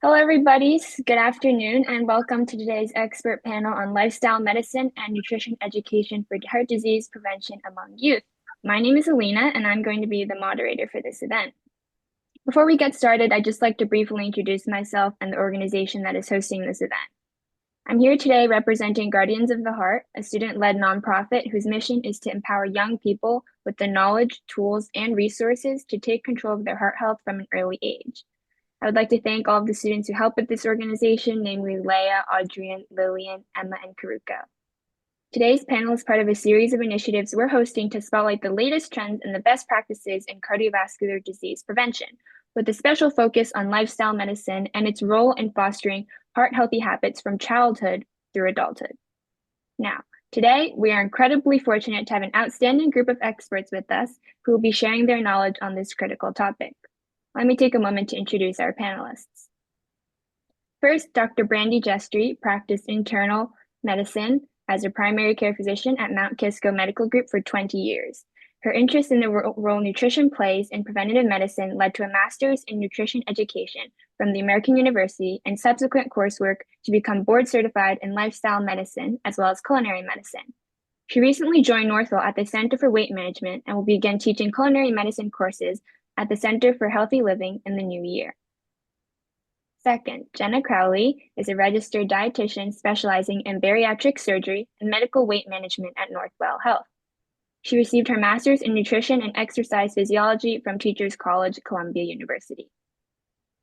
Hello, everybody. Good afternoon, and welcome to today's expert panel on lifestyle medicine and nutrition education for heart disease prevention among youth. My name is Alina, and I'm going to be the moderator for this event. Before we get started, I'd just like to briefly introduce myself and the organization that is hosting this event. I'm here today representing Guardians of the Heart, a student-led nonprofit whose mission is to empower young people with the knowledge, tools, and resources to take control of their heart health from an early age. I would like to thank all of the students who help with this organization, namely Leah, Adrian, Lillian, Emma, and Karuko. Today's panel is part of a series of initiatives we're hosting to spotlight the latest trends and the best practices in cardiovascular disease prevention, with a special focus on lifestyle medicine and its role in fostering heart-healthy habits from childhood through adulthood. Now, today, we are incredibly fortunate to have an outstanding group of experts with us who will be sharing their knowledge on this critical topic. Let me take a moment to introduce our panelists. First, Dr. Brandi Gestri practiced internal medicine as a primary care physician at Mount Kisco Medical Group for 20 years. Her interest in the role nutrition plays in preventative medicine led to a master's in nutrition education from the American University and subsequent coursework to become board certified in lifestyle medicine as well as culinary medicine. She recently joined Northwell at the Center for Weight Management and will begin teaching culinary medicine courses at the Center for Healthy Living in the new year. Second, Jenna Crowley is a registered dietitian specializing in bariatric surgery and medical weight management at Northwell Health. She received her master's in nutrition and exercise physiology from Teachers College, Columbia University.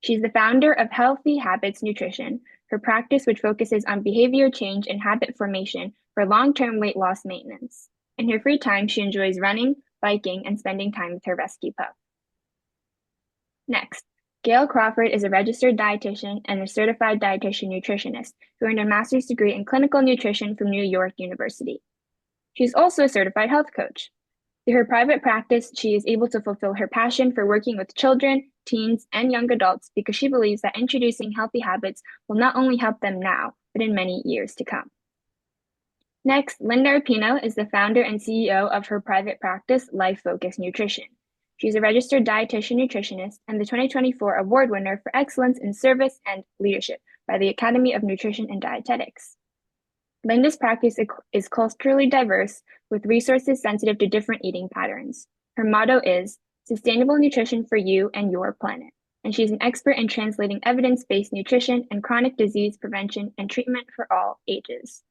She's the founder of Healthy Habits Nutrition, her practice which focuses on behavior change and habit formation for long-term weight loss maintenance. In her free time, she enjoys running, biking, and spending time with her rescue pup. Next, Gail Crawford is a registered dietitian and a certified dietitian nutritionist who earned a master's degree in clinical nutrition from New York University. She's also a certified health coach. Through her private practice, she is able to fulfill her passion for working with children, teens, and young adults because she believes that introducing healthy habits will not only help them now, but in many years to come. Next, Linda Arpino is the founder and CEO of her private practice, Life Focus Nutrition. She's a registered dietitian nutritionist and the 2024 award winner for excellence in service and leadership by the Academy of Nutrition and Dietetics. Linda's practice is culturally diverse with resources sensitive to different eating patterns. Her motto is sustainable nutrition for you and your planet, and she's an expert in translating evidence-based nutrition and chronic disease prevention and treatment for all ages.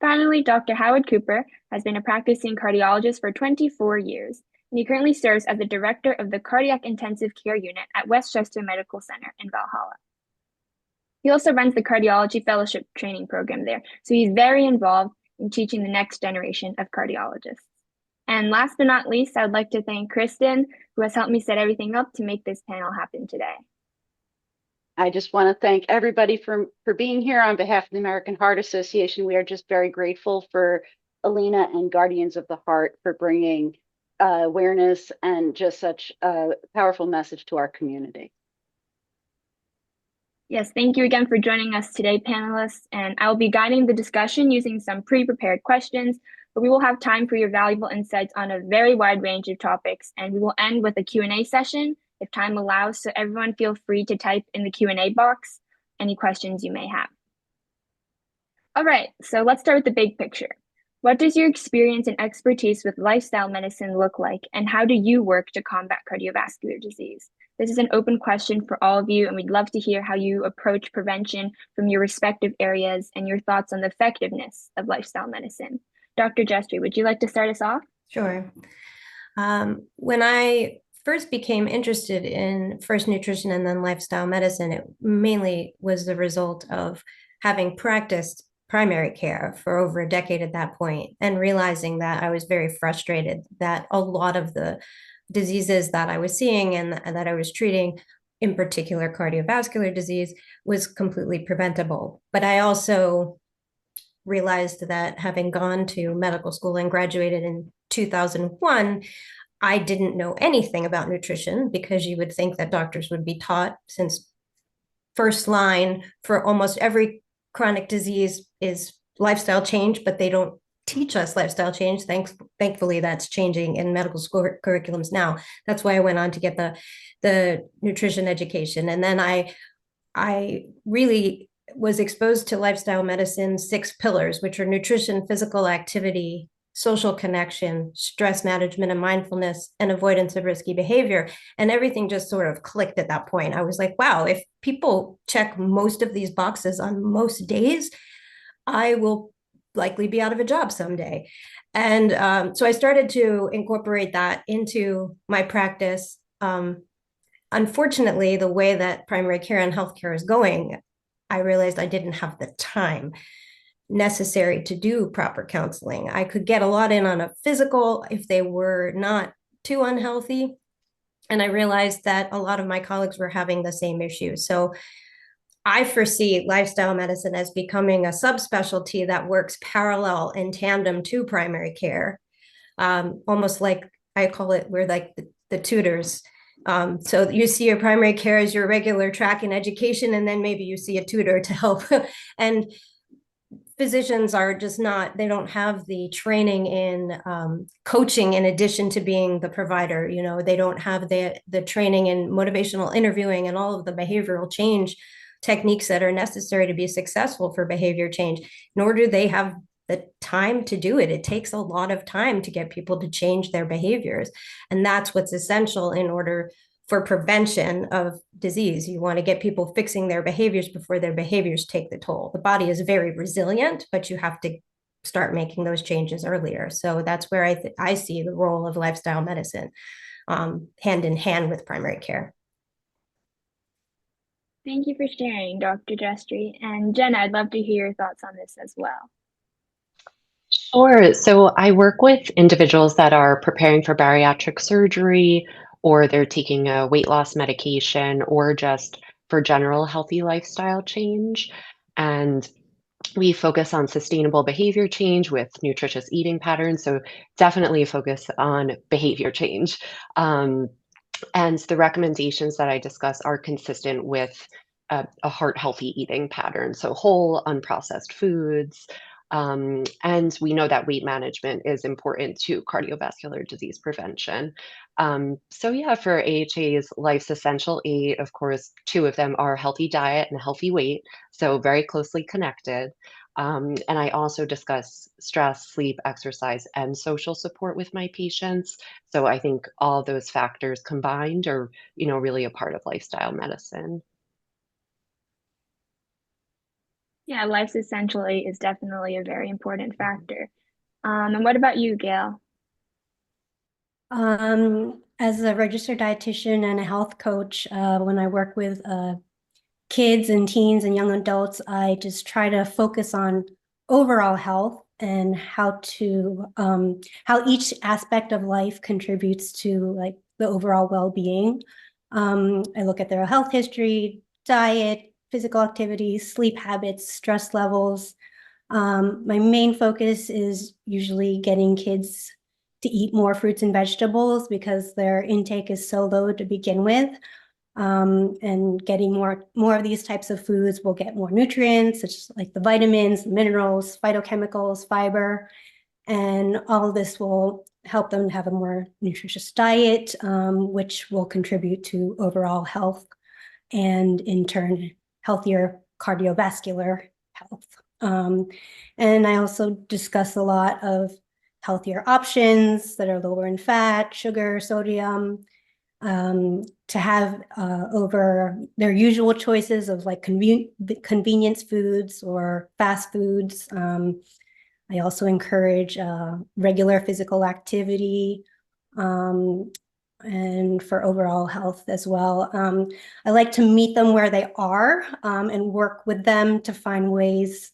Finally, Dr. Howard Cooper has been a practicing cardiologist for 24 years, and he currently serves as the director of the Cardiac Intensive Care Unit at Westchester Medical Center in Valhalla. He also runs the Cardiology Fellowship Training Program there, so he's very involved in teaching the next generation of cardiologists. And last but not least, I would like to thank Kristen, who has helped me set everything up to make this panel happen today. I just want to thank everybody for being here on behalf of the American Heart Association. We are just very grateful for Alina and Guardians of the Heart for bringing awareness and just such a powerful message to our community. Yes, thank you again for joining us today, panelists. And I will be guiding the discussion using some pre-prepared questions, but we will have time for your valuable insights on a very wide range of topics. And we will end with a Q&A session if time allows. So everyone feel free to type in the Q&A box any questions you may have. All right, so let's start with the big picture. What does your experience and expertise with lifestyle medicine look like, and how do you work to combat cardiovascular disease? This is an open question for all of you, and we'd love to hear how you approach prevention from your respective areas and your thoughts on the effectiveness of lifestyle medicine. Dr. Gestri, would you like to start us off? Sure. When I first became interested in first nutrition and then lifestyle medicine, it mainly was the result of having practiced primary care for over a decade at that point and realizing that I was very frustrated that a lot of the diseases that I was seeing and that I was treating, in particular cardiovascular disease, was completely preventable. But I also realized that having gone to medical school and graduated in 2001, I didn't know anything about nutrition, because you would think that doctors would be taught, since first line for almost every chronic disease is lifestyle change, but they don't teach us lifestyle change. Thankfully, that's changing in medical school curriculums now. That's why I went on to get the nutrition education. And then I I really was exposed to lifestyle medicine's 6 pillars, which are nutrition, physical activity, social connection, stress management and mindfulness, and avoidance of risky behavior. And everything just sort of clicked at that point. I was like, wow, if people check most of these boxes on most days, I will likely be out of a job someday. And so I started to incorporate that into my practice. Unfortunately, the way that primary care and healthcare is going, I realized I didn't have the time necessary to do proper counseling. I could get a lot in on a physical if they were not too unhealthy. And I realized that a lot of my colleagues were having the same issue. So I foresee lifestyle medicine as becoming a subspecialty that works parallel in tandem to primary care. Almost like I call it, we're like the tutors. So you see your primary care as your regular track in education, and then maybe you see a tutor to help. And physicians are just not, they don't have the training in coaching in addition to being the provider. You know, they don't have the training in motivational interviewing and all of the behavioral change techniques that are necessary to be successful for behavior change, nor do they have the time to do it. It takes a lot of time to get people to change their behaviors. And that's what's essential in order for prevention of disease. You want to get people fixing their behaviors before their behaviors take the toll. The body is very resilient, but you have to start making those changes earlier. So that's where I see the role of lifestyle medicine, hand in hand with primary care. Thank you for sharing, Dr. Gestri. And Jenna, I'd love to hear your thoughts on this as well. Sure. So I work with individuals that are preparing for bariatric surgery, or they're taking a weight loss medication, or just for general healthy lifestyle change. And we focus on sustainable behavior change with nutritious eating patterns. So definitely focus on behavior change. And the recommendations that I discuss are consistent with a heart healthy eating pattern. So whole, unprocessed foods. And we know that weight management is important to cardiovascular disease prevention. So yeah, for AHA's Life's Essential 8, of course, 2 of them are healthy diet and healthy weight, so very closely connected. And I also discuss stress, sleep, exercise, and social support with my patients. So I think all those factors combined are, really a part of lifestyle medicine. Yeah, Life's Essential 8 is definitely a very important factor. And what about you, Gail? As a registered dietitian and a health coach, when I work with kids and teens and young adults, I just try to focus on overall health and how each aspect of life contributes to like the overall well-being. I look at their health history, diet, physical activity, sleep habits, stress levels. My main focus is usually getting kids to eat more fruits and vegetables because their intake is so low to begin with. And getting more of these types of foods will get more nutrients, such as like the vitamins, minerals, phytochemicals, fiber, and all of this will help them have a more nutritious diet, which will contribute to overall health and in turn healthier cardiovascular health. And I also discuss a lot of healthier options that are lower in fat, sugar, sodium, to have over their usual choices of like convenience foods or fast foods. I also encourage regular physical activity and for overall health as well. I like to meet them where they are and work with them to find ways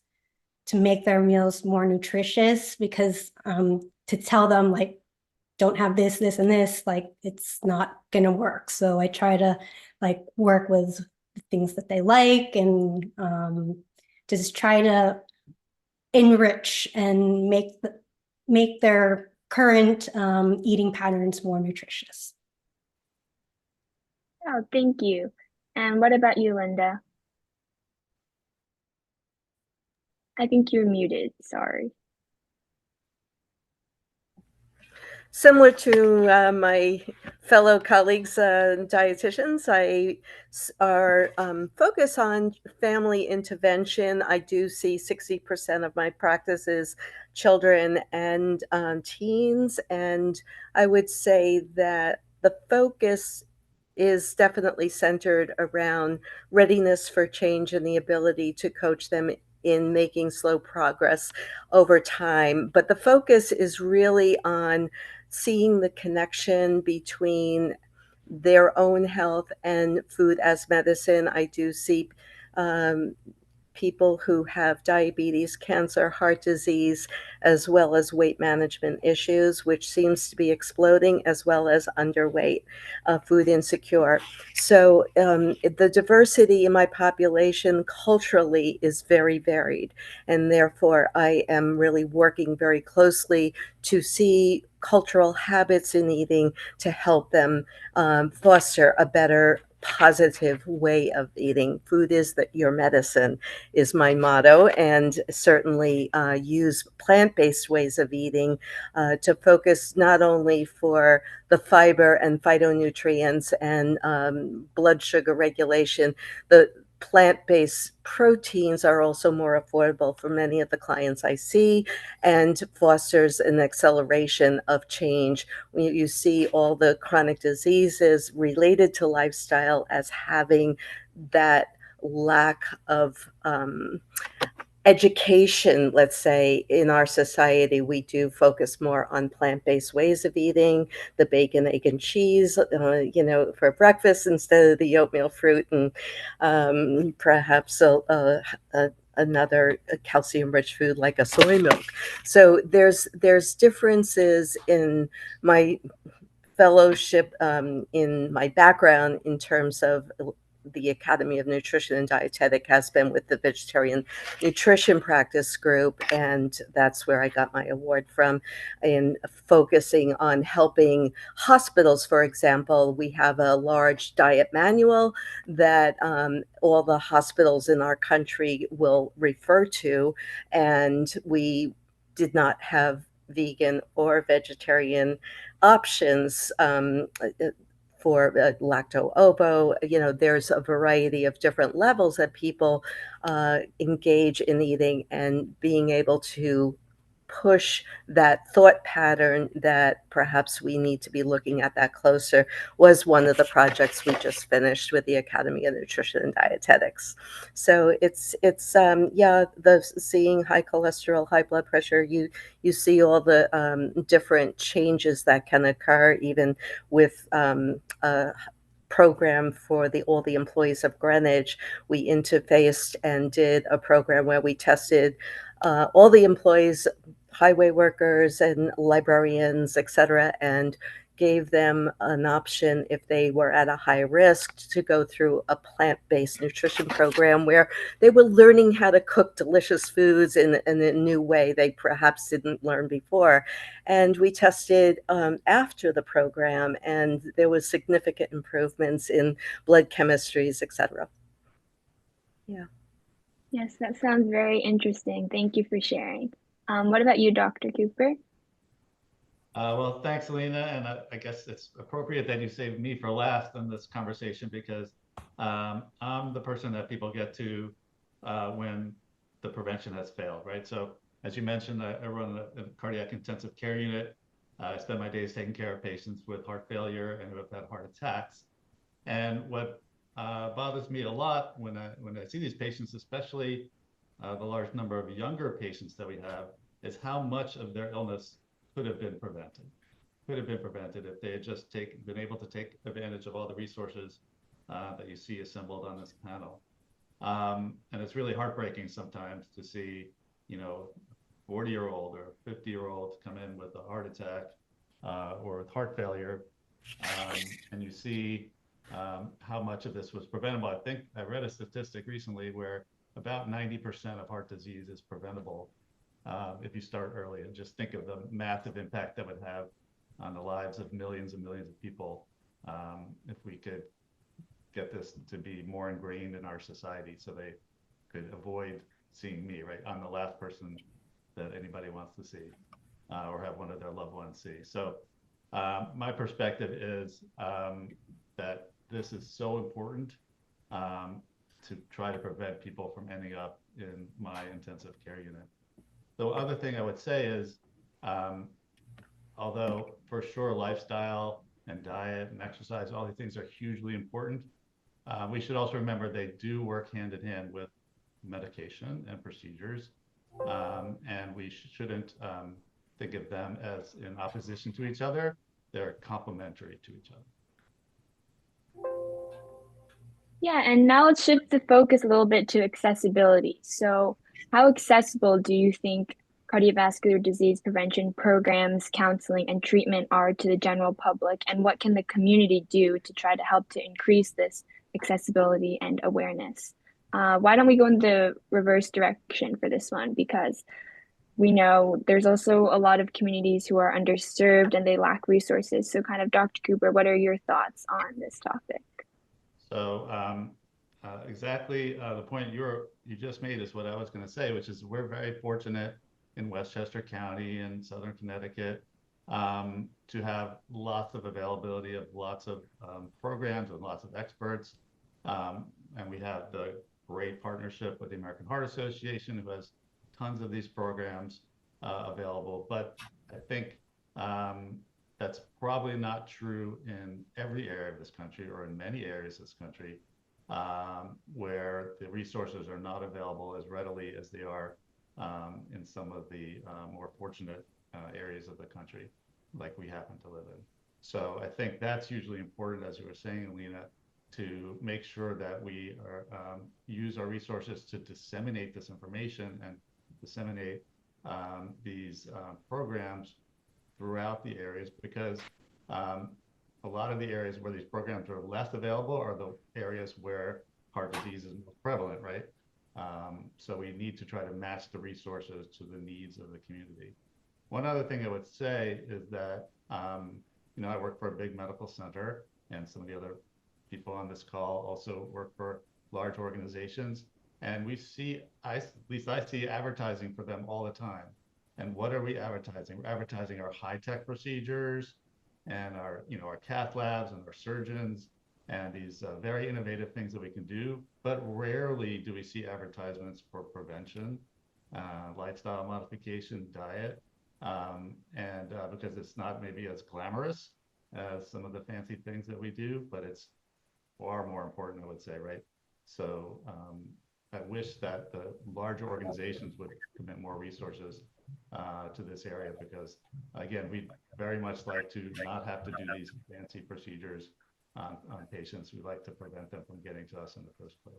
to make their meals more nutritious, because to tell them like, don't have this, this, and this, like it's not gonna work. So I try to like work with the things that they like and just try to enrich and make their current eating patterns more nutritious. Oh, thank you. And what about you, Linda? I think you're muted, sorry. Similar to my fellow colleagues, dietitians. Our focus on family intervention. I do see 60% of my practice is children and teens, and I would say that the focus is definitely centered around readiness for change and the ability to coach them in making slow progress over time. But the focus is really on seeing the connection between their own health and food as medicine. I do see um, people who have diabetes, cancer, heart disease, as well as weight management issues, which seems to be exploding, as well as underweight, food insecure. So the diversity in my population culturally is very varied. And therefore, I am really working very closely to see cultural habits in eating to help them foster a better positive way of eating. Food is your medicine is my motto, and certainly use plant-based ways of eating to focus not only for the fiber and phytonutrients and blood sugar regulation. The plant-based proteins are also more affordable for many of the clients I see, and fosters an acceleration of change. You see all the chronic diseases related to lifestyle as having that lack of education, let's say, in our society. We do focus more on plant-based ways of eating, the bacon, egg, and cheese, for breakfast instead of the oatmeal fruit, and perhaps another calcium-rich food like a soy milk. So there's differences in my fellowship, in my background, in terms of the Academy of Nutrition and Dietetic has been with the Vegetarian Nutrition Practice Group, and that's where I got my award from, in focusing on helping hospitals. For example, we have a large diet manual that all the hospitals in our country will refer to, and we did not have vegan or vegetarian options for lacto-ovo. There's a variety of different levels that people engage in eating, and being able to push that thought pattern that perhaps we need to be looking at that closer was one of the projects we just finished with the Academy of Nutrition and Dietetics. So it's the seeing high cholesterol, high blood pressure, you see all the different changes that can occur, even with a program for all the employees of Greenwich. We interfaced and did a program where we tested all the employees, highway workers and librarians, et cetera, and gave them an option, if they were at a high risk, to go through a plant-based nutrition program where they were learning how to cook delicious foods in a new way they perhaps didn't learn before. And we tested after the program, and there was significant improvements in blood chemistries, et cetera. Yeah. Yes, that sounds very interesting. Thank you for sharing. What about you, Dr. Cooper? Well, thanks, Alina. And I guess it's appropriate that you saved me for last in this conversation, because I'm the person that people get to when the prevention has failed, right? So as you mentioned, I run a cardiac intensive care unit. I spend my days taking care of patients with heart failure and who have had heart attacks. And what bothers me a lot when I see these patients, especially the large number of younger patients that we have, is how much of their illness could have been prevented. Could have been prevented if they had just been able to take advantage of all the resources that you see assembled on this panel. And it's really heartbreaking sometimes to see, 40-year-old or 50-year-old come in with a heart attack or with heart failure, and you see how much of this was preventable. I think I read a statistic recently where about 90% of heart disease is preventable if you start early. And just think of the massive impact that would have on the lives of millions and millions of people if we could get this to be more ingrained in our society, so they could avoid seeing me, right? I'm the last person that anybody wants to see or have one of their loved ones see. So My perspective is that this is so important to try to prevent people from ending up in my intensive care unit. The other thing I would say is, although for sure lifestyle and diet and exercise, all these things are hugely important, we should also remember they do work hand in hand with medication and procedures, and we shouldn't think of them as in opposition to each other. They're complementary to each other. Yeah, and now let's shift the focus a little bit to accessibility. So, how accessible do you think cardiovascular disease prevention programs, counseling, and treatment are to the general public? And what can the community do to try to help to increase this accessibility and awareness? Why don't we go in the reverse direction for this one? Because we know there's also a lot of communities who are underserved and they lack resources. So, kind of, Dr. Cooper, what are your thoughts on this topic? So exactly the point you just made is what I was going to say, which is we're very fortunate in Westchester County and Southern Connecticut to have lots of availability of lots of programs and lots of experts. And we have the great partnership with the American Heart Association, who has tons of these programs available. But I think that's probably not true in every area of this country or in many areas of this country where the resources are not available as readily as they are in some of the more fortunate areas of the country like we happen to live in. So I think that's hugely important, as you were saying, Alina, to make sure that we are, use our resources to disseminate this information and disseminate these programs throughout the areas, because a lot of the areas where these programs are less available are the areas where heart disease is most prevalent, right? So we need to try to match the resources to the needs of the community. One other thing I would say is that, you know, I work for a big medical center, and some of the other people on this call also work for large organizations. And we see, at least I see advertising for them all the time. And what are we advertising? We're advertising our high-tech procedures and our, you know, our cath labs and our surgeons and these very innovative things that we can do. But rarely do we see advertisements for prevention, lifestyle modification, diet, and because it's not maybe as glamorous as some of the fancy things that we do, but it's far more important, I would say, right? So I wish that the larger organizations would commit more resources to this area, because again, we very much like to not have to do these fancy procedures on patients. We like to prevent them from getting to us in the first place.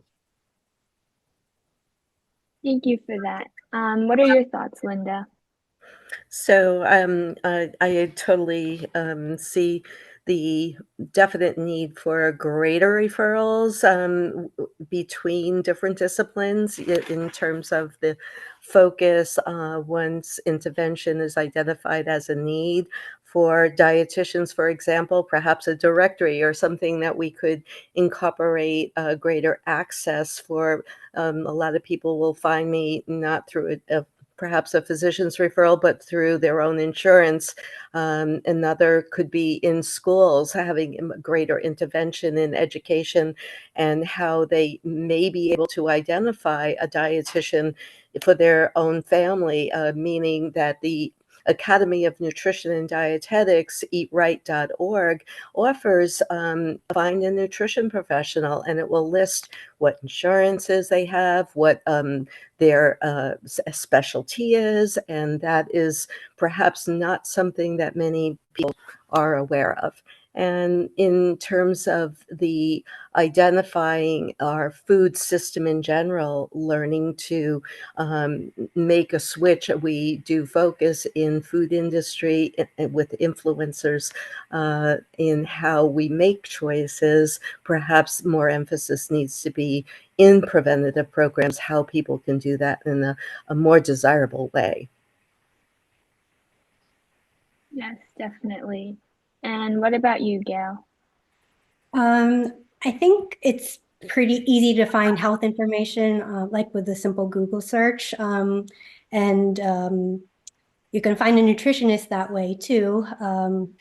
Thank you for that. What are your thoughts, Linda? So I totally see the definite need for greater referrals between different disciplines in terms of the focus once intervention is identified as a need. For dietitians, for example, perhaps a directory or something that we could incorporate greater access for. A lot of people will find me not through perhaps a physician's referral, but through their own insurance. Another could be in schools, having greater intervention in education and how they may be able to identify a dietitian for their own family, meaning that the Academy of Nutrition and Dietetics, eatright.org, offers Find a Nutrition Professional, and it will list what insurances they have, what their specialty is, and that is perhaps not something that many people are aware of. And in terms of the identifying our food system in general, learning to make a switch, we do focus in food industry with influencers in how we make choices. Perhaps more emphasis needs to be in preventative programs, how people can do that in a more desirable way. Yes, definitely. And what about you, Gail? I think it's pretty easy to find health information, like with a simple Google search. you can find a nutritionist that way too,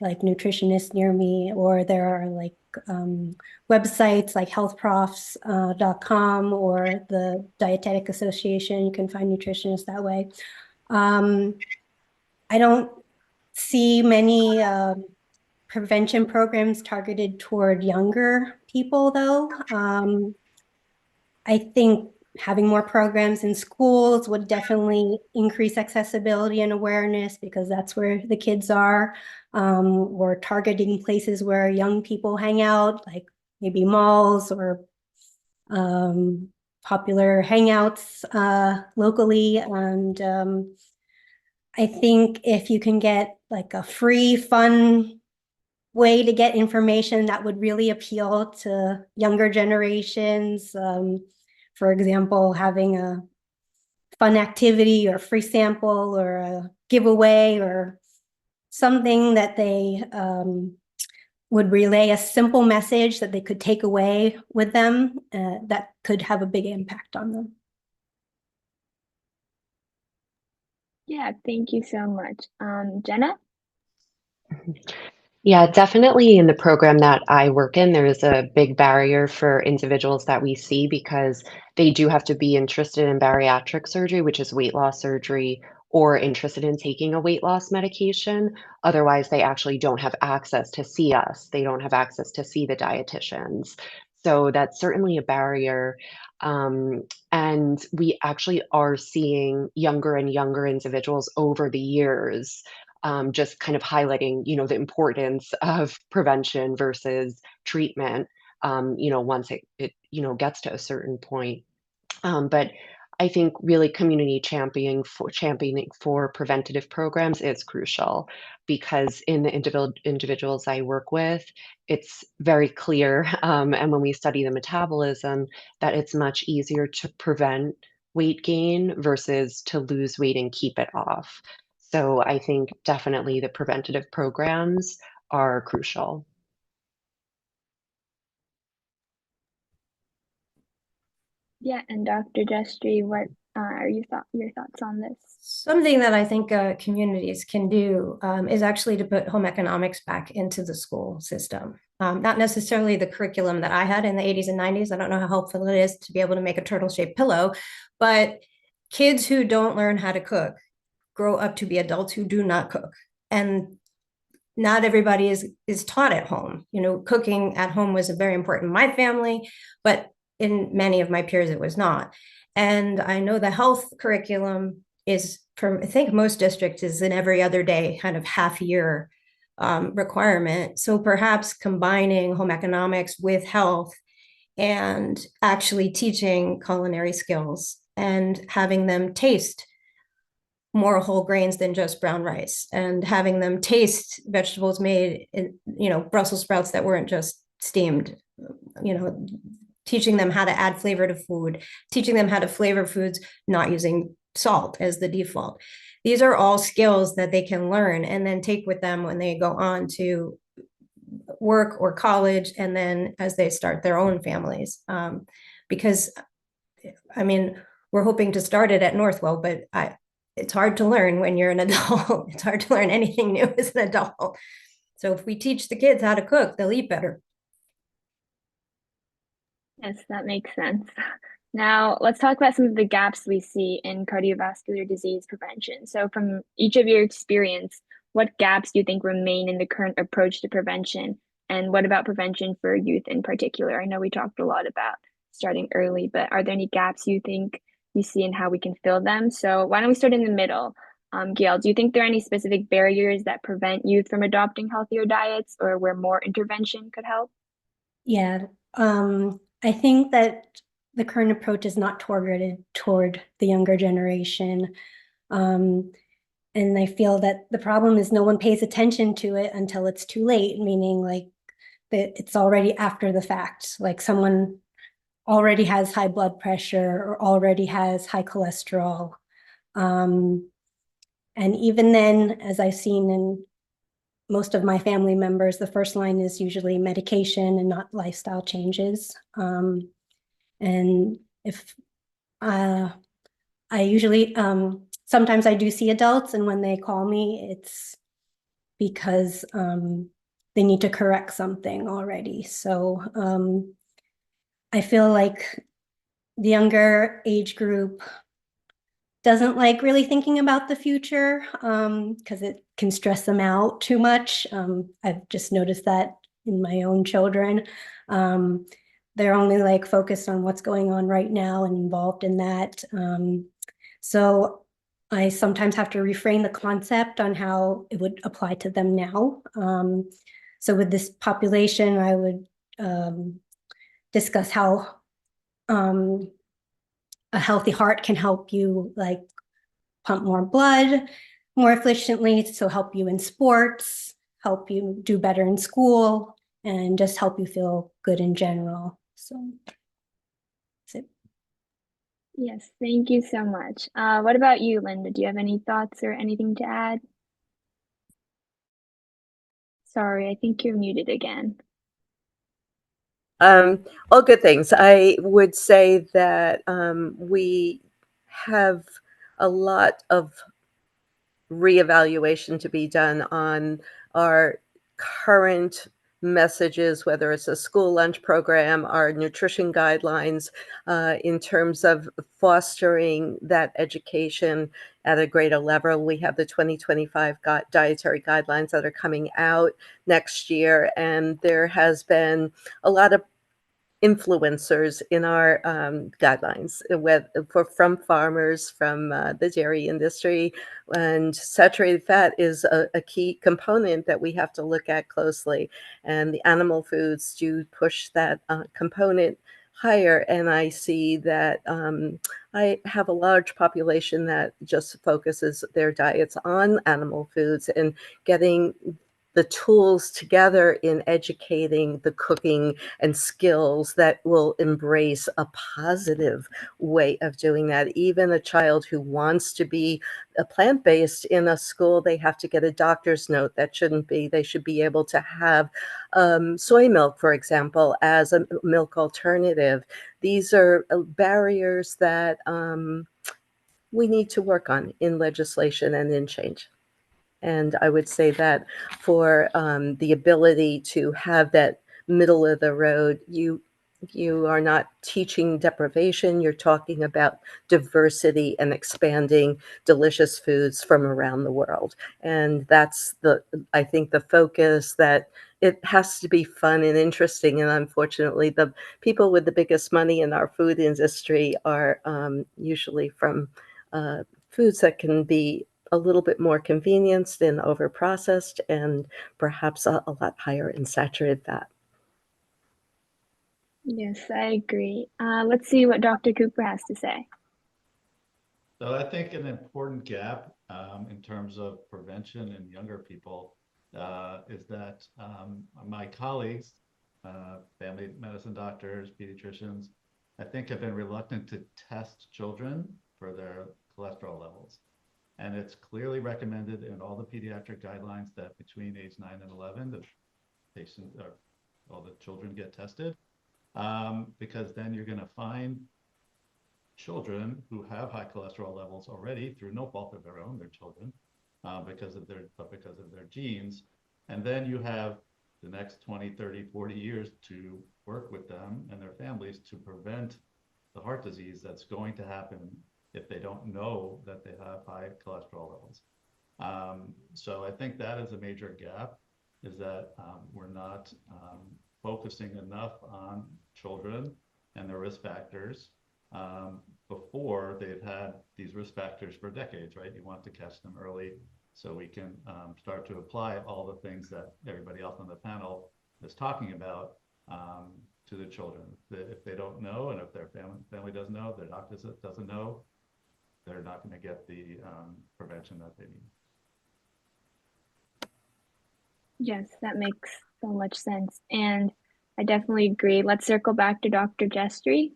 like nutritionists near me, or there are like websites like healthprofs.com or the Dietetic Association. You can find nutritionists that way. I don't see many prevention programs targeted toward younger people, though. I think having more programs in schools would definitely increase accessibility and awareness because that's where the kids are. We're targeting places where young people hang out, like maybe malls or popular hangouts locally. And I think if you can get like a free, fun way to get information that would really appeal to younger generations, for example, having a fun activity or free sample or a giveaway or something that they would relay a simple message that they could take away with them that could have a big impact on them. Yeah, thank you so much. Jenna? Yeah, definitely in the program that I work in, there is a big barrier for individuals that we see because they do have to be interested in bariatric surgery, which is weight loss surgery, or interested in taking a weight loss medication. Otherwise, they actually don't have access to see us. They don't have access to see the dietitians. So that's certainly a barrier. And we actually are seeing younger and younger individuals over the years just kind of highlighting, the importance of prevention versus treatment, once it gets to a certain point. But I think really community championing for preventative programs is crucial because in the individuals I work with, it's very clear, and when we study the metabolism, that it's much easier to prevent weight gain versus to lose weight and keep it off. So I think definitely the preventative programs are crucial. Yeah, and Dr. Gestri, what are your thoughts on this? Something that I think communities can do is actually to put home economics back into the school system. Not necessarily the curriculum that I had in the 80s and 90s. I don't know how helpful it is to be able to make a turtle-shaped pillow, but kids who don't learn how to cook grow up to be adults who do not cook. And not everybody is taught at home. Cooking at home was very important in my family, but in many of my peers, it was not. And I know the health curriculum is, I think most districts is an every other day kind of half year requirement. So perhaps combining home economics with health and actually teaching culinary skills and having them taste more whole grains than just brown rice and having them taste vegetables made in, Brussels sprouts that weren't just steamed, teaching them how to add flavor to food, teaching them how to flavor foods, not using salt as the default. These are all skills that they can learn and then take with them when they go on to work or college, and then as they start their own families. Because, we're hoping to start it at Northwell, but it's hard to learn when you're an adult. It's hard to learn anything new as an adult. So if we teach the kids how to cook, they'll eat better. Yes, that makes sense. Now, let's talk about some of the gaps we see in cardiovascular disease prevention. So from each of your experience, what gaps do you think remain in the current approach to prevention? And what about prevention for youth in particular? I know we talked a lot about starting early, but are there any gaps you think you see in how we can fill them? So why don't we start in the middle? Gail, do you think there are any specific barriers that prevent youth from adopting healthier diets or where more intervention could help? Yeah, I think that the current approach is not targeted toward the younger generation. And I feel that the problem is no one pays attention to it until it's too late, meaning like that it's already after the fact, like someone already has high blood pressure or already has high cholesterol. And even then, as I've seen in most of my family members, the first line is usually medication and not lifestyle changes. And if I usually sometimes I do see adults, and when they call me, it's because they need to correct something already. So I feel like the younger age group doesn't like really thinking about the future because it can stress them out too much. I've just noticed that in my own children. They're only like focused on what's going on right now and involved in that. So I sometimes have to reframe the concept on how it would apply to them now. So with this population, I would discuss how a healthy heart can help you like pump more blood more efficiently, so help you in sports, help you do better in school, and just help you feel good in general. So that's it. Yes, thank you so much. What about you, Linda? Do you have any thoughts or anything to add? Sorry, I think you're muted again. All good things. I would say that we have a lot of reevaluation to be done on our current messages, whether it's a school lunch program, our nutrition guidelines, in terms of fostering that education at a greater level. We have the 2025 dietary guidelines that are coming out next year, and there has been a lot of influencers in our guidelines from farmers, from the dairy industry, and saturated fat is a key component that we have to look at closely, and the animal foods do push that component higher. And I see that I have a large population that just focuses their diets on animal foods, and getting the tools together in educating the cooking and skills that will embrace a positive way of doing that. Even a child who wants to be a plant-based in a school, they have to get a doctor's note. That shouldn't be. They should be able to have soy milk, for example, as a milk alternative. These are barriers that we need to work on in legislation and in change. And I would say that for the ability to have that middle of the road, you are not teaching deprivation, you're talking about diversity and expanding delicious foods from around the world. And that's I think the focus, that it has to be fun and interesting. And unfortunately, the people with the biggest money in our food industry are usually from foods that can be a little bit more convenienced and overprocessed, and perhaps a lot higher in saturated fat. Yes, I agree. Let's see what Dr. Cooper has to say. So I think an important gap in terms of prevention in younger people is that my colleagues, family medicine doctors, pediatricians, I think have been reluctant to test children for their cholesterol levels. And it's clearly recommended in all the pediatric guidelines that between age 9 and 11, the patient or all the children get tested, because then you're going to find children who have high cholesterol levels already through no fault of their own, their children, because of their genes. And then you have the next 20, 30, 40 years to work with them and their families to prevent the heart disease that's going to happen if they don't know that they have high cholesterol levels. So I think that is a major gap, is that we're not focusing enough on children and their risk factors before they've had these risk factors for decades, right? You want to catch them early so we can start to apply all the things that everybody else on the panel is talking about to the children. If they don't know, and if their family doesn't know, if their doctor doesn't know, they're not going to get the prevention that they need. Yes, that makes so much sense. And I definitely agree. Let's circle back to Dr. Gestri.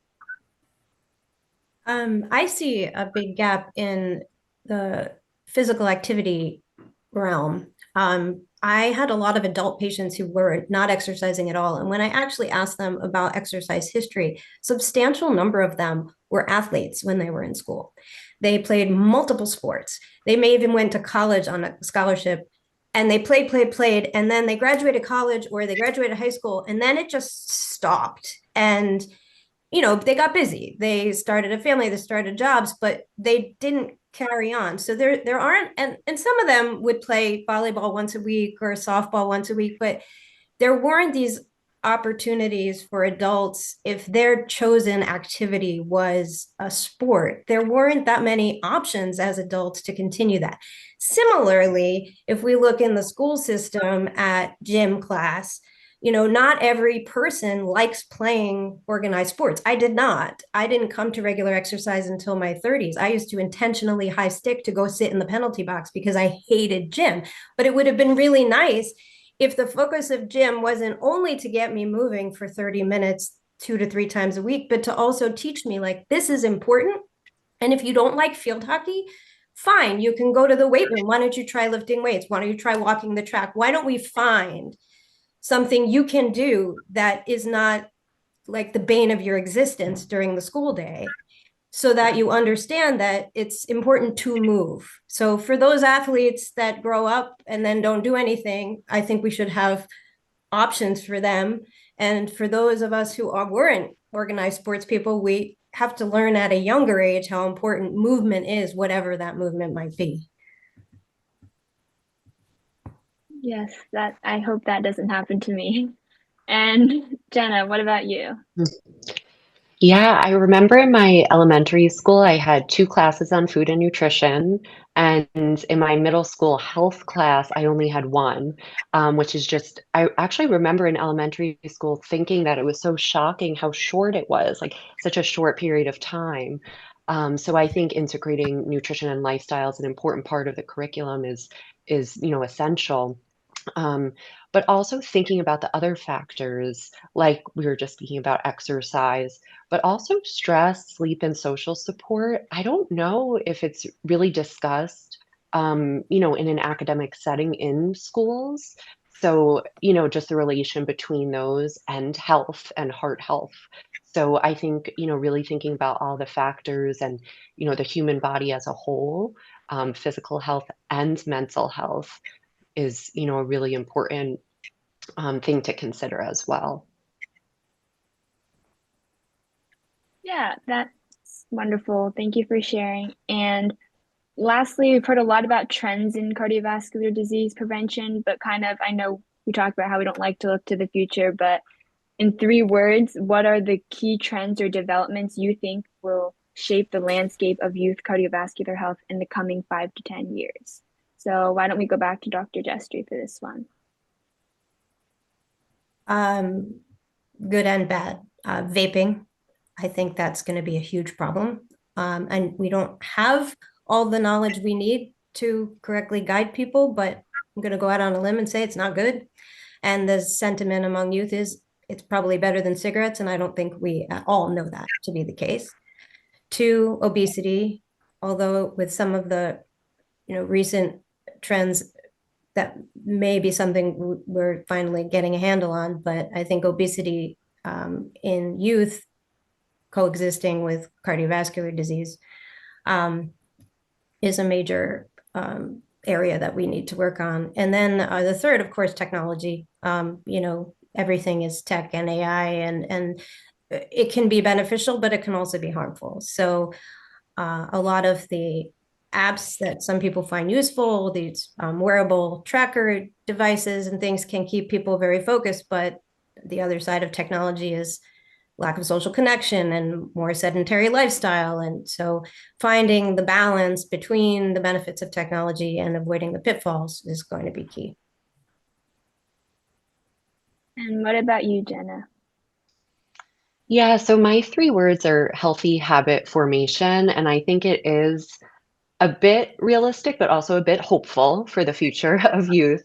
I see a big gap in the physical activity realm. I had a lot of adult patients who were not exercising at all. And when I actually asked them about exercise history, substantial number of them were athletes when they were in school. They played multiple sports. They may even went to college on a scholarship, and they played, and then they graduated college or they graduated high school, and then it just stopped. And they got busy. They started a family, they started jobs, but they didn't carry on. So there aren't, and some of them would play volleyball once a week or softball once a week, but there weren't these opportunities for adults if their chosen activity was a sport. There weren't that many options as adults to continue that. Similarly, if we look in the school system at gym class, not every person likes playing organized sports. I did not. I didn't come to regular exercise until my 30s. I used to intentionally high stick to go sit in the penalty box because I hated gym. But it would have been really nice if the focus of gym wasn't only to get me moving for 30 minutes 2 to 3 times a week, but to also teach me, like, this is important. And if you don't like field hockey, fine, you can go to the weight room. Why don't you try lifting weights? Why don't you try walking the track? Why don't we find something you can do that is not like the bane of your existence during the school day, so that you understand that it's important to move. So for those athletes that grow up and then don't do anything, I think we should have options for them. And for those of us who weren't organized sports people, we have to learn at a younger age how important movement is, whatever that movement might be. Yes, I hope that doesn't happen to me. And Jenna, what about you? Yeah, I remember in my elementary school, I had 2 classes on food and nutrition. And in my middle school health class, I only had one, which is just, I actually remember in elementary school thinking that it was so shocking how short it was, like such a short period of time. So I think integrating nutrition and lifestyle is an important part of the curriculum is essential. Um, but also thinking about the other factors, like we were just speaking about exercise, but also stress, sleep, and social support. I don't know if it's really discussed, in an academic setting in schools. So, just the relation between those and health and heart health. So I think, really thinking about all the factors and, the human body as a whole, physical health and mental health is, a really important thing to consider as well. Yeah, that's wonderful. Thank you for sharing. And lastly, we've heard a lot about trends in cardiovascular disease prevention, but I know we talked about how we don't like to look to the future, but in 3 words, what are the key trends or developments you think will shape the landscape of youth cardiovascular health in the coming 5 to 10 years? So why don't we go back to Dr. Gestri for this one? Good and bad. Vaping, I think that's going to be a huge problem. And we don't have all the knowledge we need to correctly guide people, but I'm going to go out on a limb and say it's not good. And the sentiment among youth is it's probably better than cigarettes, and I don't think we at all know that to be the case. 2, obesity, although with some of the recent trends, that may be something we're finally getting a handle on, but I think obesity in youth coexisting with cardiovascular disease is a major area that we need to work on. And then the third, of course, technology. Everything is tech and AI, and it can be beneficial, but it can also be harmful. So a lot of the apps that some people find useful, these wearable tracker devices and things, can keep people very focused, but the other side of technology is lack of social connection and more sedentary lifestyle. And so finding the balance between the benefits of technology and avoiding the pitfalls is going to be key. And what about you, Jenna? Yeah, so my 3 words are healthy habit formation, and I think it is a bit realistic, but also a bit hopeful for the future of youth.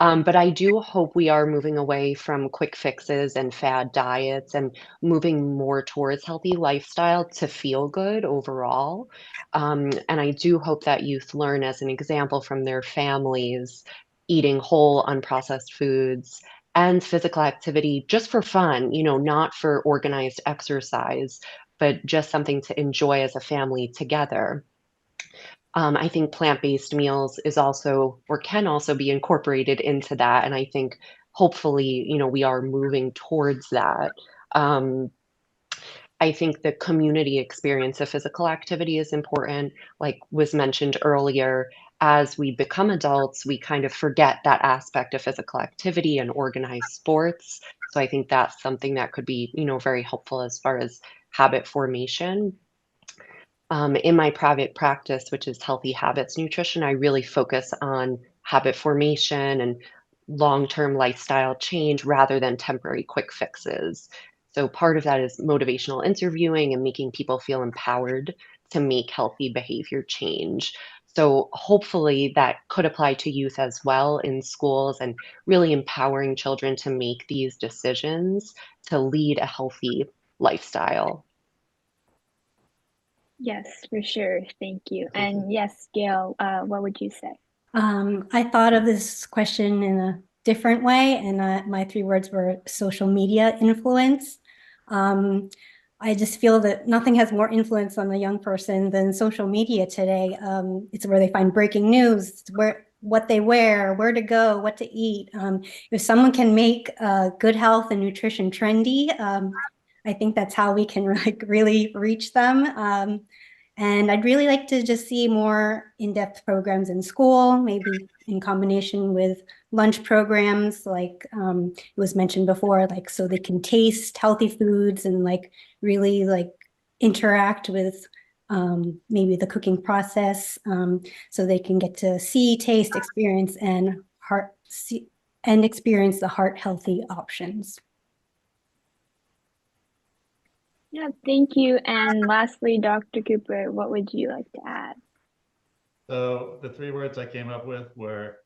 But I do hope we are moving away from quick fixes and fad diets and moving more towards healthy lifestyle to feel good overall. And I do hope that youth learn as an example from their families, eating whole, unprocessed foods and physical activity just for fun, not for organized exercise, but just something to enjoy as a family together. I think plant-based meals is also or can also be incorporated into that. And I think hopefully, we are moving towards that. Um, I think the community experience of physical activity is important. Like was mentioned earlier, as we become adults, we kind of forget that aspect of physical activity and organized sports. So I think that's something that could be, very helpful as far as habit formation. In my private practice, which is Healthy Habits Nutrition, I really focus on habit formation and long-term lifestyle change rather than temporary quick fixes. So part of that is motivational interviewing and making people feel empowered to make healthy behavior change. So hopefully that could apply to youth as well in schools and really empowering children to make these decisions to lead a healthy lifestyle. Yes, for sure. Thank you. And yes, Gail, what would you say? I thought of this question in a different way, and my 3 words were social media influence. I just feel that nothing has more influence on a young person than social media today. It's where they find breaking news, it's what they wear, where to go, what to eat. If someone can make good health and nutrition trendy, I think that's how we can really reach them. And I'd really like to just see more in-depth programs in school, maybe in combination with lunch programs, like it was mentioned before, like so they can taste healthy foods and really interact with maybe the cooking process, so they can get to see, taste, experience, and experience the heart healthy options. Yeah, thank you. And lastly, Dr. Cooper, what would you like to add? So the 3 words I came up with were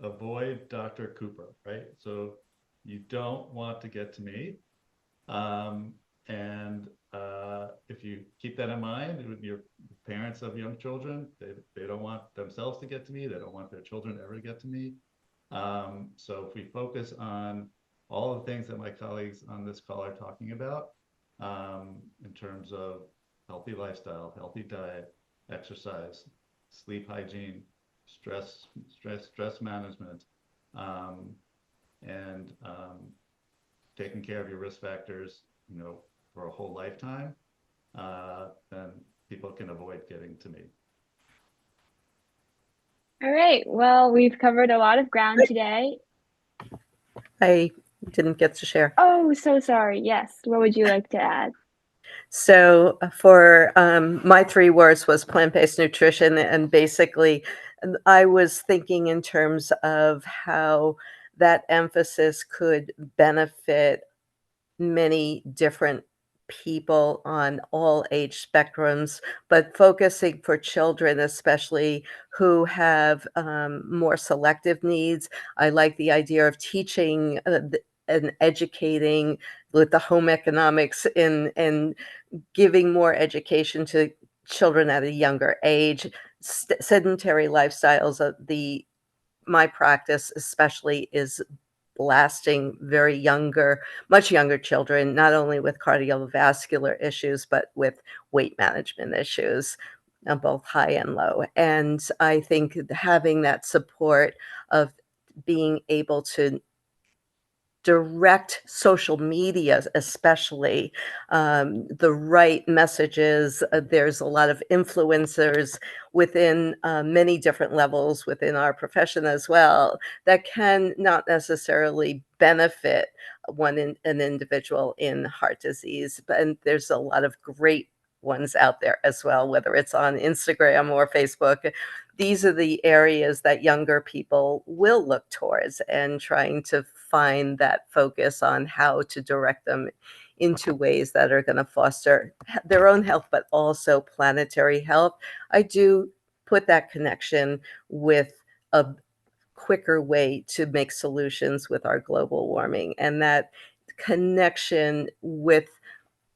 avoid Dr. Cooper, right? So you don't want to get to me. If you keep that in mind, with your parents of young children, they don't want themselves to get to me. They don't want their children ever to get to me. So if we focus on all the things that my colleagues on this call are talking about, in terms of healthy lifestyle, healthy diet, exercise, sleep hygiene, stress management, and taking care of your risk factors, for a whole lifetime, then people can avoid getting to me. All right. Well, we've covered a lot of ground today. I didn't get to share. Oh, so sorry. Yes. What would you like to add? So for my 3 words was plant-based nutrition, and basically I was thinking in terms of how that emphasis could benefit many different people on all age spectrums, but focusing for children, especially who have more selective needs. I like the idea of teaching and educating with the home economics and giving more education to children at a younger age. Sedentary lifestyles of my practice especially is blasting much younger children, not only with cardiovascular issues, but with weight management issues, both high and low. And I think having that support of being able to direct social media, especially the right messages. There's a lot of influencers within many different levels within our profession as well that can not necessarily benefit an individual in heart disease. And there's a lot of great ones out there as well, whether it's on Instagram or Facebook. These are the areas that younger people will look towards, and trying to find that focus on how to direct them into ways that are going to foster their own health, but also planetary health. I do put that connection with a quicker way to make solutions with our global warming, and that connection with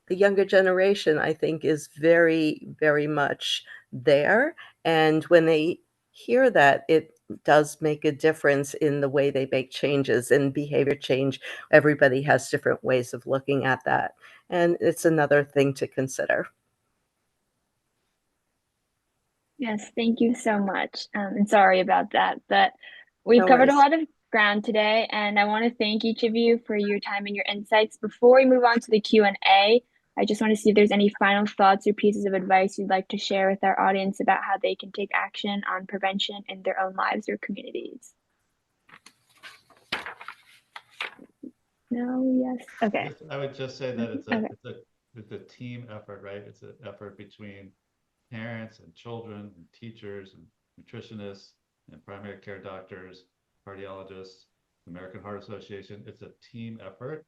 the younger generation, I think, is very, very much there. And when they hear that, it does make a difference in the way they make changes and behavior change. Everybody has different ways of looking at that. And it's another thing to consider. Yes, thank you so much. And sorry about that, but we've No covered a worries. lot of ground today, and I want to thank each of you for your time and your insights. Before we move on to the Q&A, I just want to see if there's any final thoughts or pieces of advice you'd like to share with our audience about how they can take action on prevention in their own lives or communities. No, yes, okay. I would just say that Okay. it's a team effort, right? It's an effort between parents and children and teachers and nutritionists and primary care doctors, cardiologists, American Heart Association. It's a team effort.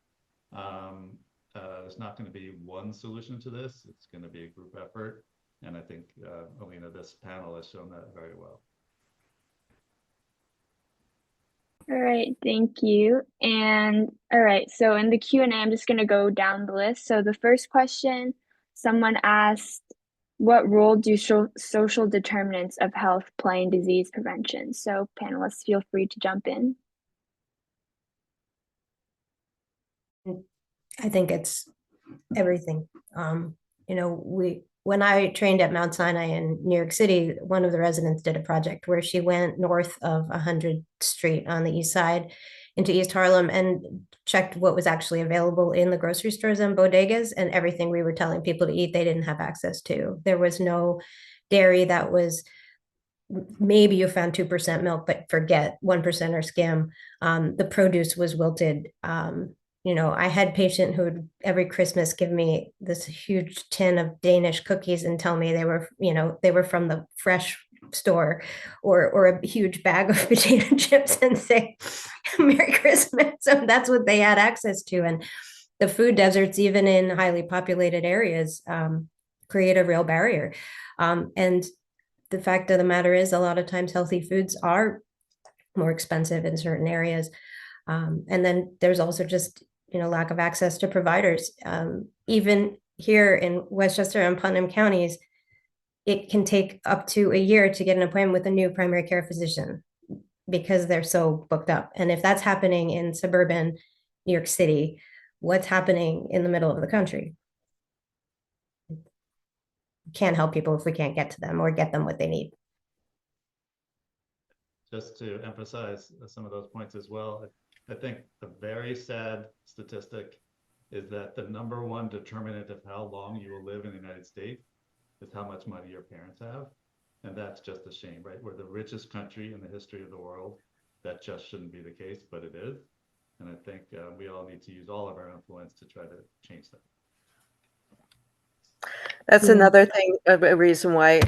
There's not going to be one solution to this. It's going to be a group effort. And I think, Alina, this panel has shown that very well. All right, thank you. And all right, so in the Q&A, I'm just going to go down the list. So the first question, someone asked, what role do social determinants of health play in disease prevention? So panelists, feel free to jump in. I think it's everything. When I trained at Mount Sinai in New York City, one of the residents did a project where she went north of 100th Street on the east side into East Harlem and checked what was actually available in the grocery stores and bodegas, and everything we were telling people to eat, they didn't have access to. There was no dairy that was, maybe you found 2% milk, but forget 1% or skim. The produce was wilted. I had patient who would every Christmas give me this huge tin of Danish cookies and tell me they were from the fresh store, or a huge bag of potato chips and say, Merry Christmas. So that's what they had access to. And the food deserts, even in highly populated areas, create a real barrier. And the fact of the matter is, a lot of times healthy foods are more expensive in certain areas. And then there's also just lack of access to providers. Even here in Westchester and Putnam counties, it can take up to a year to get an appointment with a new primary care physician because they're so booked up. And if that's happening in suburban New York City, what's happening in the middle of the country? We can't help people if we can't get to them or get them what they need. Just to emphasize some of those points as well, I think a very sad statistic is that the #1 determinant of how long you will live in the United States is how much money your parents have. And that's just a shame, right? We're the richest country in the history of the world. That just shouldn't be the case, but it is. And I think we all need to use all of our influence to try to change that. That's another thing, a reason why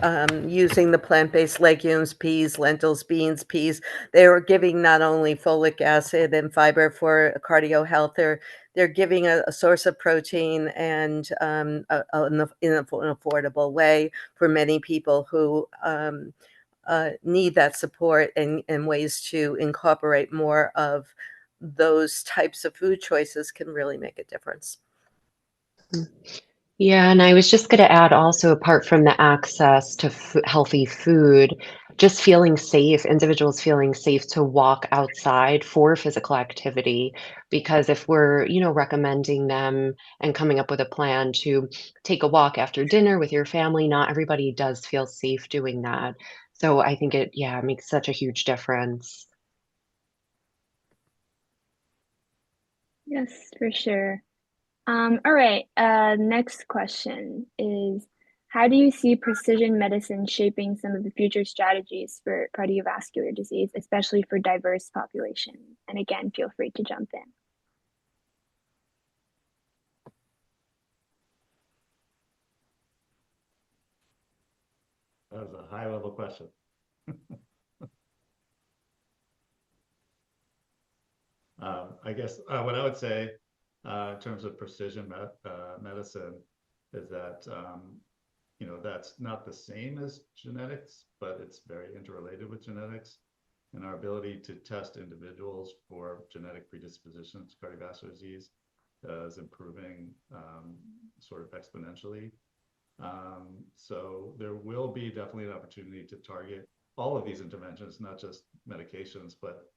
using the plant-based legumes, peas, lentils, beans, peas, they are giving not only folic acid and fiber for cardio health, they're giving a source of protein and in an affordable way for many people who need that support, and ways to incorporate more of those types of food choices can really make a difference. Yeah, and I was just going to add also, apart from the access to healthy food, just feeling safe, individuals feeling safe to walk outside for physical activity. Because if we're, recommending them and coming up with a plan to take a walk after dinner with your family, not everybody does feel safe doing that. So I think it makes such a huge difference. Yes, for sure. All right, next question is, how do you see precision medicine shaping some of the future strategies for cardiovascular disease, especially for diverse populations? And again, feel free to jump in. That was a high-level question. I guess what I would say in terms of precision medicine is that that's not the same as genetics, but it's very interrelated with genetics, and our ability to test individuals for genetic predispositions to cardiovascular disease is improving sort of exponentially. So there will be definitely an opportunity to target all of these interventions, not just medications, but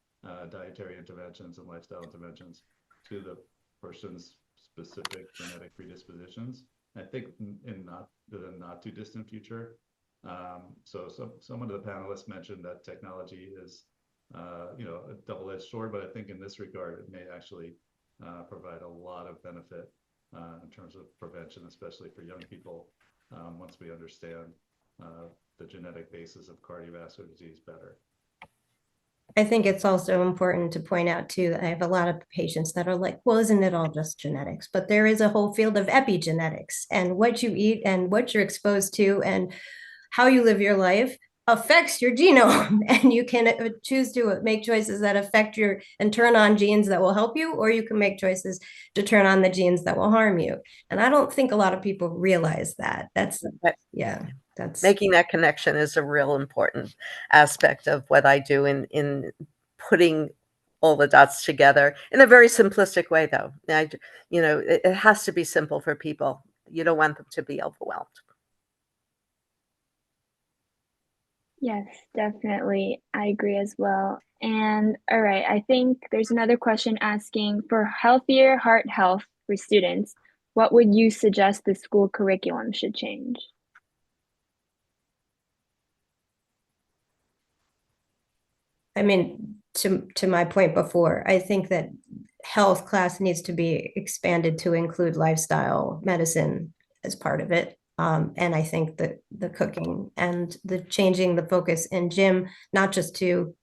dietary interventions and lifestyle interventions to the person's specific genetic predispositions. I think in the not too distant future, So someone of the panelists mentioned that technology is, a double-edged sword, but I think in this regard, it may actually provide a lot of benefit in terms of prevention, especially for young people, once we understand the genetic basis of cardiovascular disease better. I think it's also important to point out too, that I have a lot of patients that are like, well, isn't it all just genetics? But there is a whole field of epigenetics, and what you eat and what you're exposed to and how you live your life affects your genome. And you can choose to make choices that affect your and turn on genes that will help you, or you can make choices to turn on the genes that will harm you. And I don't think a lot of people realize that. That's making that connection is a real important aspect of what I do in putting all the dots together in a very simplistic way, though. It has to be simple for people. You don't want them to be overwhelmed. Yes, definitely. I agree as well. And all right, I think there's another question asking, for healthier heart health for students, what would you suggest the school curriculum should change? I mean, to my point before, I think that health class needs to be expanded to include lifestyle medicine as part of it. And I think that the cooking and the changing the focus in gym, not just to,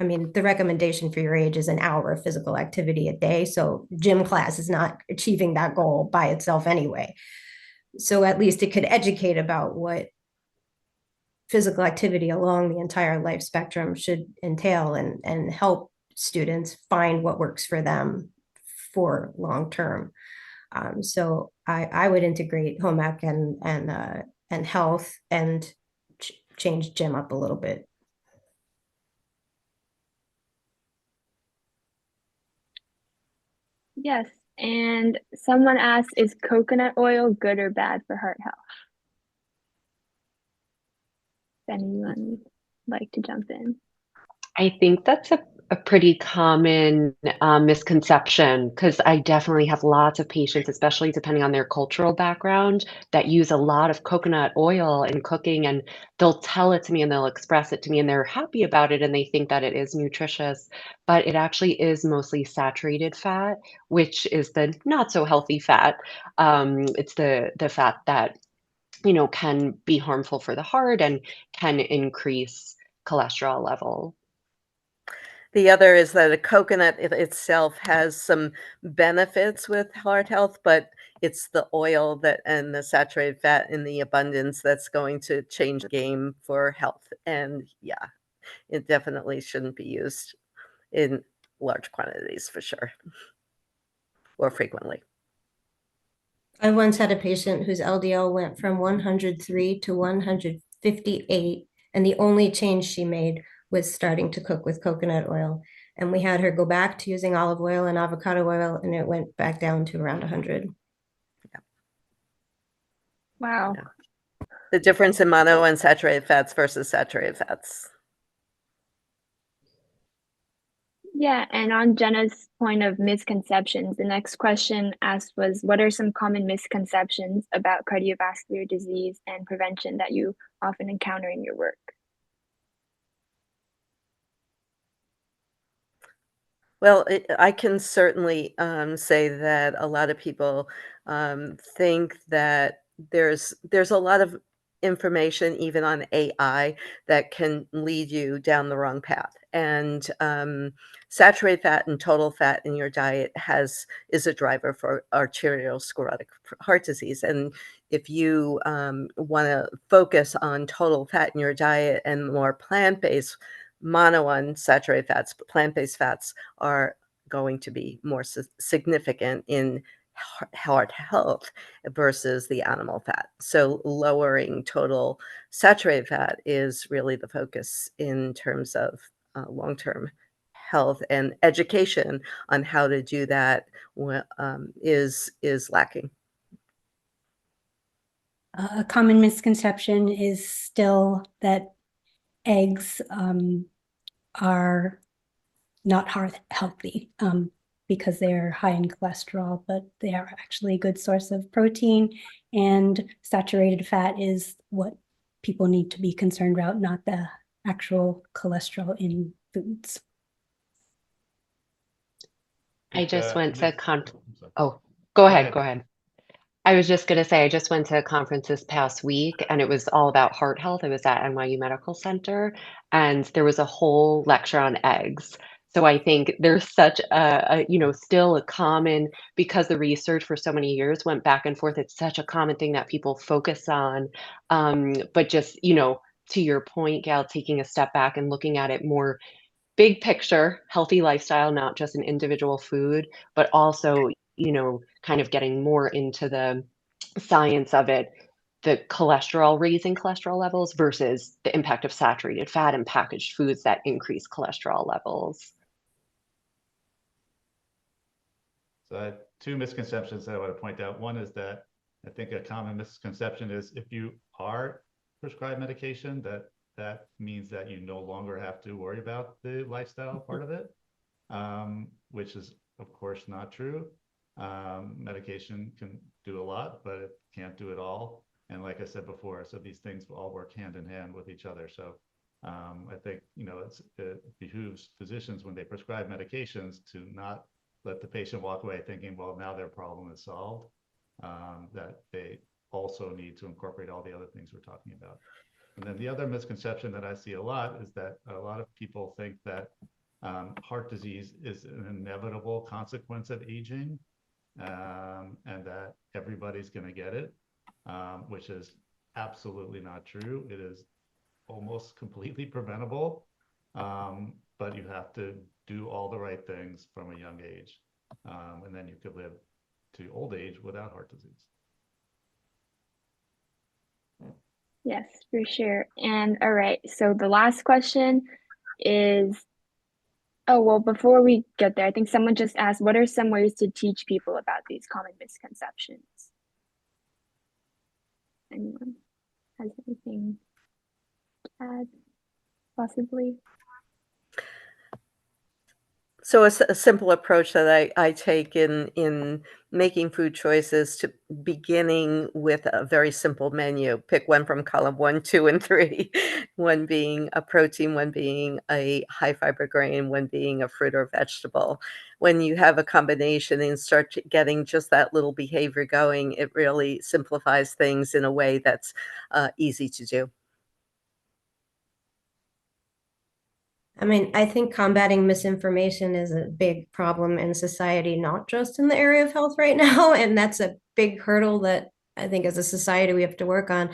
I mean, the recommendation for your age is an hour of physical activity a day. So gym class is not achieving that goal by itself anyway. So at least it could educate about what physical activity along the entire life spectrum should entail, and help students find what works for them for long term. So I would integrate home ec and health and change gym up a little bit. Yes, and someone asked, is coconut oil good or bad for heart health? If anyone would like to jump in. I think that's a pretty common misconception, because I definitely have lots of patients, especially depending on their cultural background, that use a lot of coconut oil in cooking, and they'll tell it to me and they'll express it to me and they're happy about it and they think that it is nutritious, but it actually is mostly saturated fat, which is the not so healthy fat. It's the fat that can be harmful for the heart and can increase cholesterol level. The other is that a coconut itself has some benefits with heart health, but it's the oil and the saturated fat in the abundance that's going to change the game for health. And yeah, it definitely shouldn't be used in large quantities for sure, or frequently. I once had a patient whose LDL went from 103 to 158, and the only change she made was starting to cook with coconut oil. And we had her go back to using olive oil and avocado oil, and it went back down to around 100. Yeah. Wow. Yeah. The difference in monounsaturated fats versus saturated fats. Yeah, and on Jenna's point of misconceptions, the next question asked was, what are some common misconceptions about cardiovascular disease and prevention that you often encounter in your work? Well, I can certainly say that a lot of people think that there's a lot of information, even on AI, that can lead you down the wrong path. And saturated fat and total fat in your diet is a driver for arteriosclerotic heart disease. And if you want to focus on total fat in your diet and more plant-based, monounsaturated fats, but plant-based fats are going to be more significant in heart health versus the animal fat. So lowering total saturated fat is really the focus in terms of long-term health, and education on how to do that is lacking. A common misconception is still that eggs are not healthy because they are high in cholesterol, but they are actually a good source of protein, and saturated fat is what people need to be concerned about, not the actual cholesterol in foods. I just went to I'm sorry. oh, go ahead, ahead. go ahead. I was just going to say, I just went to a conference this past week and it was all about heart health. It was at NYU Medical Center and there was a whole lecture on eggs. So I think there's such still a common, because the research for so many years went back and forth, it's such a common thing that people focus on. But just, to your point, Gail, taking a step back and looking at it more big picture, healthy lifestyle, not just an individual food, but also, kind of getting more into the science of it, the cholesterol, raising cholesterol levels versus the impact of saturated fat and packaged foods that increase cholesterol levels. So I have two misconceptions that I want to point out. One is that I think a common misconception is if you are prescribed medication, that means that you no longer have to worry about the lifestyle part of it, which is of course not true. Medication can do a lot, but it can't do it all. And like I said before, so these things all work hand in hand with each other. So I think, it behooves physicians when they prescribe medications to not let the patient walk away thinking, well, now their problem is solved, that they also need to incorporate all the other things we're talking about. And then the other misconception that I see a lot is that a lot of people think that heart disease is an inevitable consequence of aging, and that everybody's going to get it, which is absolutely not true. It is almost completely preventable, but you have to do all the right things from a young age, and then you could live to old age without heart disease. Yes, for sure. And all right, so the last question is, oh, well, before we get there, I think someone just asked, what are some ways to teach people about these common misconceptions? Anyone has anything to add, possibly? So a simple approach that I take in making food choices, to beginning with a very simple menu. Pick one from column 1, 2, and 3. One being a protein, one being a high fiber grain, one being a fruit or vegetable. When you have a combination and start getting just that little behavior going, it really simplifies things in a way that's easy to do. I mean, I think combating misinformation is a big problem in society, not just in the area of health right now. And that's a big hurdle that I think as a society we have to work on.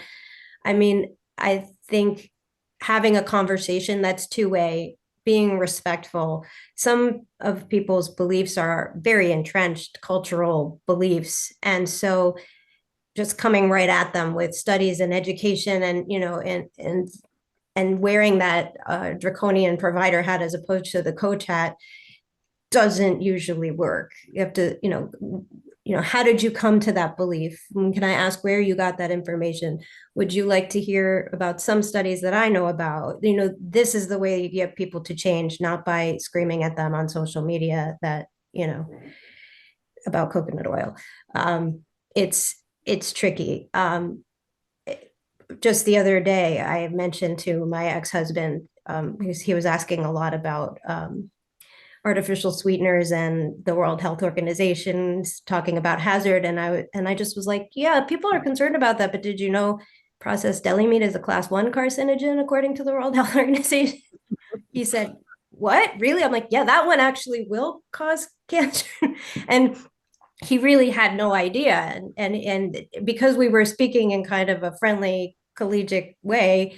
I mean, I think having a conversation that's two-way, being respectful. Some of people's beliefs are very entrenched cultural beliefs. And so just coming right at them with studies and education and wearing that draconian provider hat as opposed to the coach hat doesn't usually work. You have to, how did you come to that belief? Can I ask where you got that information? Would you like to hear about some studies that I know about? This is the way you get people to change, not by screaming at them on social media that, about coconut oil. It's tricky. Just the other day, I mentioned to my ex-husband, because he was asking a lot about artificial sweeteners and the World Health Organization talking about hazard. And I just was like, yeah, people are concerned about that. But did you know processed deli meat is a class 1 carcinogen according to the World Health Organization? He said, what? Really? I'm like, yeah, that one actually will cause cancer. And he really had no idea. And because we were speaking in kind of a friendly, collegiate way,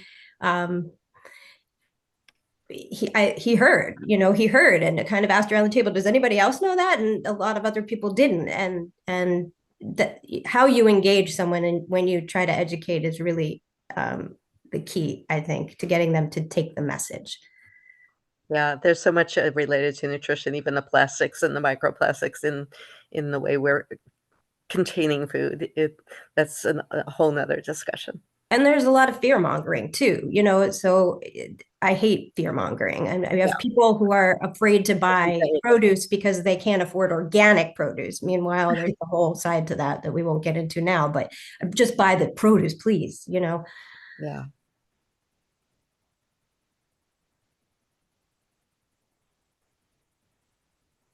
he heard and kind of asked around the table, does anybody else know that? And a lot of other people didn't. And how you engage someone and when you try to educate is really the key, I think, to getting them to take the message. Yeah, there's so much related to nutrition, even the plastics and the microplastics in the way we're containing food. That's a whole nother discussion. And there's a lot of fear mongering too, so I hate fear mongering. And we have people who are afraid to buy produce because they can't afford organic produce. Meanwhile, there's a whole side to that we won't get into now, but just buy the produce, please, Yeah.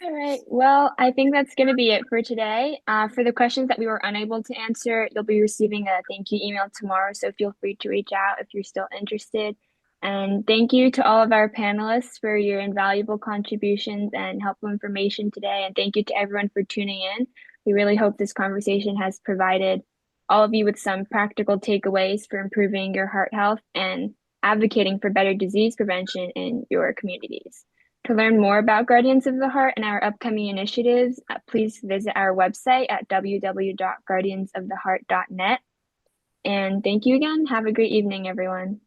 All right. Well, I think that's going to be it for today. For the questions that we were unable to answer, you'll be receiving a thank you email tomorrow. So feel free to reach out if you're still interested. And thank you to all of our panelists for your invaluable contributions and helpful information today. And thank you to everyone for tuning in. We really hope this conversation has provided all of you with some practical takeaways for improving your heart health and advocating for better disease prevention in your communities. To learn more about Guardians of the Heart and our upcoming initiatives, please visit our website at www.guardiansoftheheart.net. And thank you again. Have a great evening, everyone.